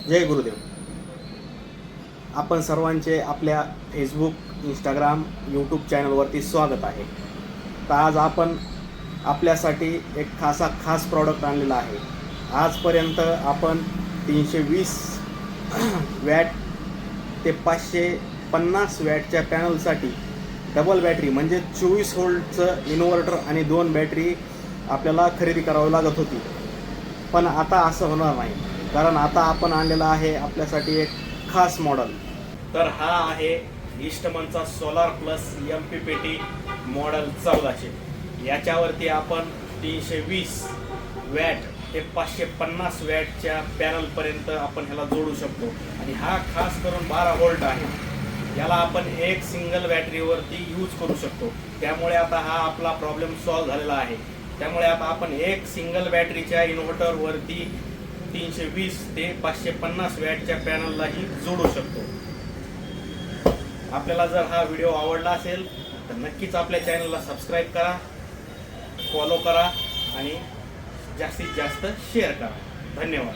जय गुरुदेव. आपण सर्वांचे आपल्या फेसबुक, इंस्टाग्राम, यूट्यूब चॅनलवरती स्वागत आहे. तर आज आपण आपल्यासाठी एक खास प्रॉडक्ट आणलेला आहे. आजपर्यंत आपण 320 वॅट ते 550 वॅटच्या पॅनलसाठी डबल बॅटरी म्हणजे 24 व्होल्टचं इन्व्हर्टर आणि 2 बॅटरी आपल्याला खरेदी करावी लागत होती. पण आता असं होणार नाही, कारण आता आपण आणलेला आहे आपल्यासाठी एक खास मॉडेल. तर हा आहे ईस्टमनचा सोलार प्लस MPPT मॉडेल 1400. याच्यावरती आपण 320 वॅट ते 550 वॅटच्या पॅनलपर्यंत आपण ह्याला जोडू शकतो. आणि हा खास करून 12 व्होल्ट आहे. याला आपण एक सिंगल बॅटरीवरती यूज करू शकतो. त्यामुळे आता हा आपला प्रॉब्लेम सॉल्व्ह झालेला आहे. त्यामुळे आता आपण एक सिंगल बॅटरीच्या इन्व्हर्टरवरती 320 ते 550 वॅटच्या पॅनललाही जोडू शकतो. आपल्याला जर हा व्हिडिओ आवडला असेल तर नक्कीच आपल्या चॅनलला सबस्क्राईब करा, फॉलो करा आणि जास्तीत जास्त शेअर करा. धन्यवाद.